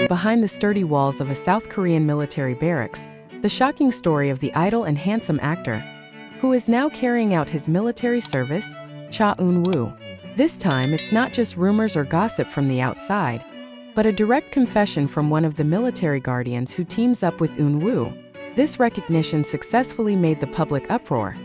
behind the sturdy walls of a South Korean military barracks, the shocking story of the idle and handsome actor, who is now carrying out his military service, Cha Eun-woo. This time it's not just rumors or gossip from the outside, but a direct confession from one of the military guardians who teams up with Eun-woo. This recognition successfully made the public uproar,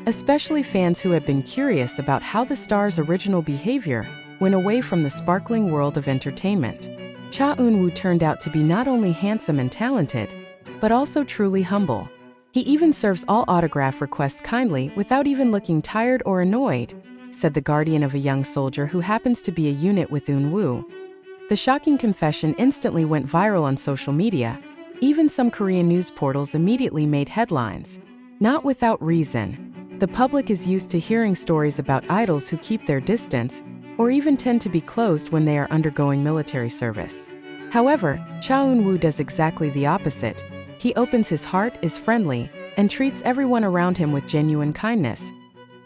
especially fans who had been curious about how the star's original behavior went away from the sparkling world of entertainment. Cha Eun-woo turned out to be not only handsome and talented, but also truly humble. He even serves all autograph requests kindly without even looking tired or annoyed, said the guardian of a young soldier who happens to be a unit with Eun-woo. The shocking confession instantly went viral on social media. Even some Korean news portals immediately made headlines. Not without reason. The public is used to hearing stories about idols who keep their distance, or even tend to be closed when they are undergoing military service. However, Cha Eun-woo does exactly the opposite. He opens his heart, is friendly, and treats everyone around him with genuine kindness.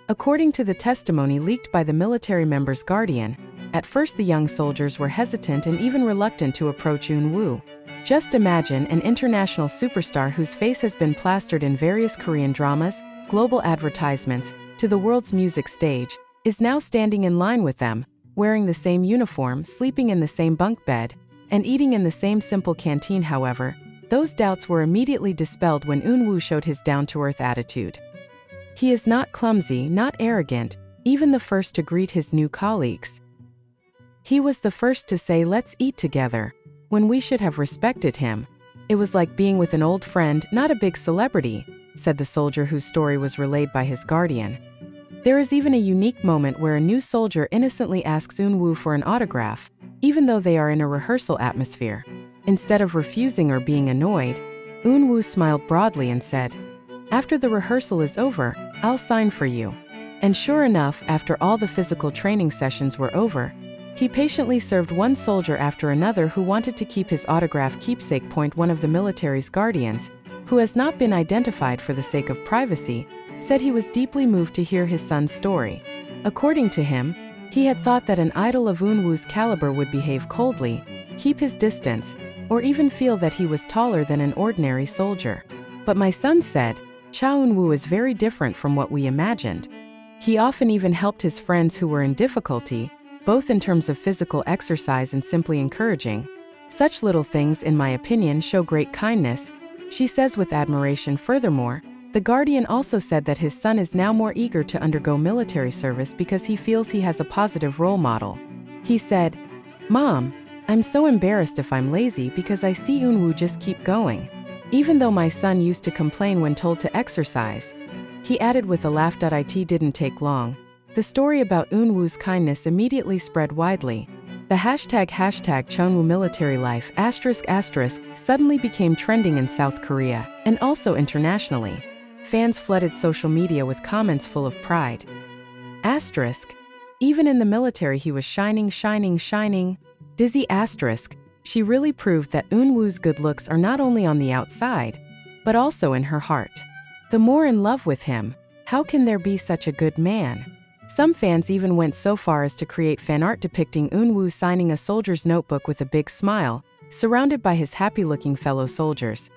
According to the testimony leaked by the military member's guardian, at first the young soldiers were hesitant and even reluctant to approach Eun-woo. Just imagine an international superstar whose face has been plastered in various Korean dramas, global advertisements, to the world's music stage, is now standing in line with them, wearing the same uniform, sleeping in the same bunk bed, and eating in the same simple canteen. However, those doubts were immediately dispelled when Eun-woo showed his down-to-earth attitude. He is not clumsy, not arrogant, even the first to greet his new colleagues. He was the first to say, "Let's eat together," when we should have respected him. It was like being with an old friend, not a big celebrity, said the soldier whose story was relayed by his guardian. There is even a unique moment where a new soldier innocently asks Eun-woo for an autograph, even though they are in a rehearsal atmosphere. Instead of refusing or being annoyed, Eun-woo smiled broadly and said, "After the rehearsal is over, I'll sign for you." And sure enough, after all the physical training sessions were over, he patiently served one soldier after another who wanted to keep his autograph keepsake. One of the military's guardians, who has not been identified for the sake of privacy, said he was deeply moved to hear his son's story. According to him, he had thought that an idol of Eun-woo's caliber would behave coldly, keep his distance, or even feel that he was taller than an ordinary soldier. But my son said, Cha Eun-woo is very different from what we imagined. He often even helped his friends who were in difficulty, both in terms of physical exercise and simply encouraging. Such little things, in my opinion, show great kindness, she says with admiration. Furthermore, the guardian also said that his son is now more eager to undergo military service because he feels he has a positive role model. He said, "Mom, I'm so embarrassed if I'm lazy because I see Eun-woo just keep going. Even though my son used to complain when told to exercise." He added with a laugh. It didn't take long. The story about Eun-woo's kindness immediately spread widely. The hashtag #Cheonwoo military life ** suddenly became trending in South Korea, and also internationally. Fans flooded social media with comments full of pride. *, even in the military he was shining. Dizzy *, she really proved that Eun-woo's good looks are not only on the outside, but also in her heart. The more in love with him, how can there be such a good man? Some fans even went so far as to create fan art depicting Eun-woo signing a soldier's notebook with a big smile, surrounded by his happy-looking fellow soldiers.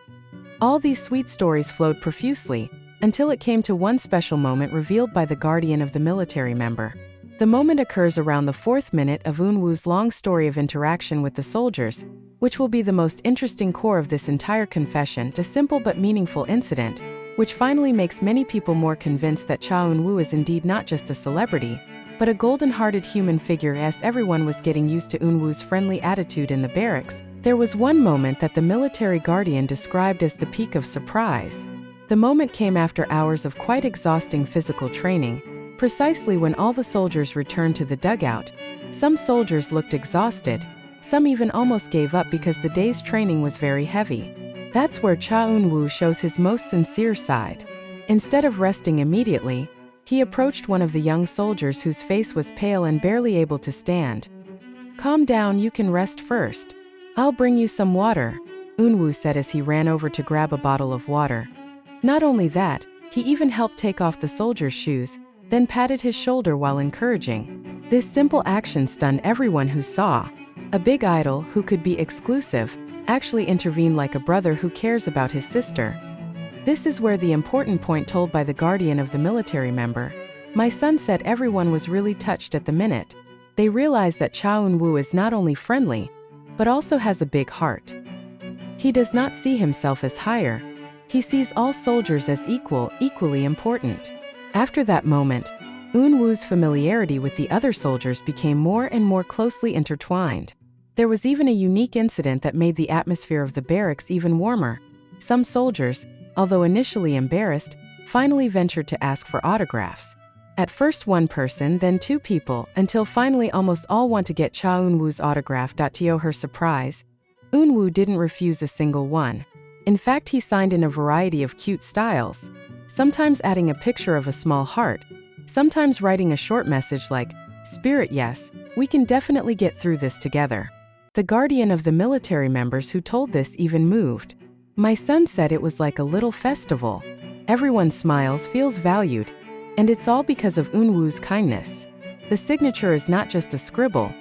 All these sweet stories flowed profusely, until it came to one special moment revealed by the guardian of the military member. The moment occurs around the 4th minute of Eun-woo's long story of interaction with the soldiers, which will be the most interesting core of this entire confession. A simple but meaningful incident, which finally makes many people more convinced that Cha Eun-woo is indeed not just a celebrity, but a golden-hearted human figure. As everyone was getting used to Eun-woo's friendly attitude in the barracks, there was one moment that the military guardian described as the peak of surprise. The moment came after hours of quite exhausting physical training, precisely when all the soldiers returned to the dugout. Some soldiers looked exhausted, some even almost gave up because the day's training was very heavy. That's where Cha Eun-woo shows his most sincere side. Instead of resting immediately, he approached one of the young soldiers whose face was pale and barely able to stand. "Calm down, you can rest first. I'll bring you some water," Eun-woo said as he ran over to grab a bottle of water. Not only that, he even helped take off the soldier's shoes, then patted his shoulder while encouraging. This simple action stunned everyone who saw. A big idol who could be exclusive, actually intervened like a brother who cares about his sister. This is where the important point told by the guardian of the military member. My son said everyone was really touched at the minute. They realized that Cha Eun-woo is not only friendly, but also has a big heart. He does not see himself as higher. He sees all soldiers as equally important. After that moment, Eun-woo's familiarity with the other soldiers became more and more closely intertwined. There was even a unique incident that made the atmosphere of the barracks even warmer. Some soldiers, although initially embarrassed, finally ventured to ask for autographs. At first one person, then two people, until finally almost all want to get Cha Eun-woo's autograph. To her surprise, Eun-woo didn't refuse a single one. In fact, he signed in a variety of cute styles, sometimes adding a picture of a small heart, sometimes writing a short message like, "Spirit, yes, we can definitely get through this together." The guardian of the military members who told this even moved. My son said it was like a little festival. Everyone smiles, feels valued, and it's all because of Eun-woo's kindness. The signature is not just a scribble,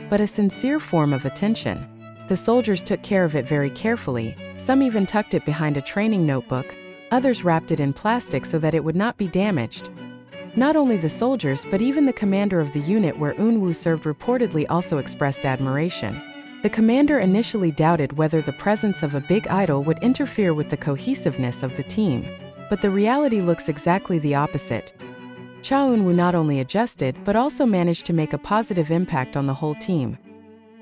but a sincere form of attention. The soldiers took care of it very carefully, some even tucked it behind a training notebook, others wrapped it in plastic so that it would not be damaged. Not only the soldiers but even the commander of the unit where Eun-woo served reportedly also expressed admiration. The commander initially doubted whether the presence of a big idol would interfere with the cohesiveness of the team, but the reality looks exactly the opposite. Cha Eun-woo not only adjusted but also managed to make a positive impact on the whole team.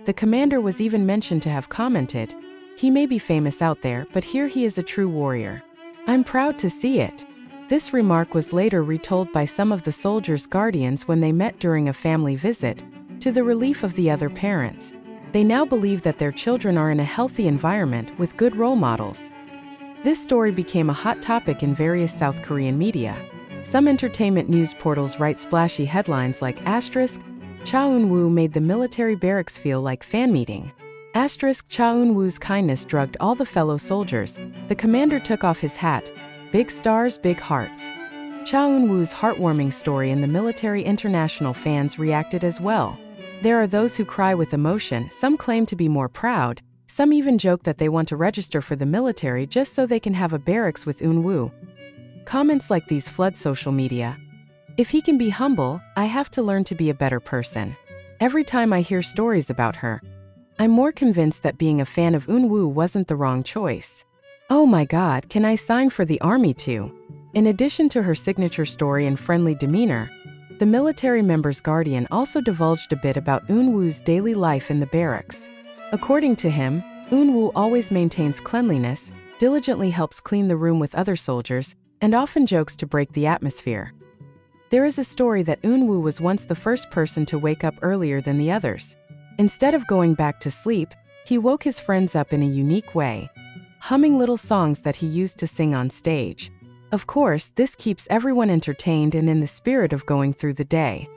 The commander was even mentioned to have commented, "He may be famous out there, but here he is a true warrior. I'm proud to see it." This remark was later retold by some of the soldiers' guardians when they met during a family visit, to the relief of the other parents. They now believe that their children are in a healthy environment with good role models. This story became a hot topic in various South Korean media. Some entertainment news portals write splashy headlines like asterisk, "Cha Eun-woo made the military barracks feel like fan meeting." Asterisk, "Cha Eun-woo's kindness drugged all the fellow soldiers. The commander took off his hat. Big stars, big hearts." Cha Eun-woo's heartwarming story and the military international fans reacted as well. There are those who cry with emotion, some claim to be more proud, some even joke that they want to register for the military just so they can have a barracks with Eun-woo. Comments like these flood social media. "If he can be humble, I have to learn to be a better person. Every time I hear stories about her, I'm more convinced that being a fan of Eun-woo wasn't the wrong choice. Oh my God, can I sign for the army too?" In addition to her signature story and friendly demeanor, the military member's guardian also divulged a bit about Eun-woo's daily life in the barracks. According to him, Eun-woo always maintains cleanliness, diligently helps clean the room with other soldiers, and often jokes to break the atmosphere. There is a story that Eun-woo was once the first person to wake up earlier than the others. Instead of going back to sleep, he woke his friends up in a unique way, humming little songs that he used to sing on stage. Of course, this keeps everyone entertained and in the spirit of going through the day.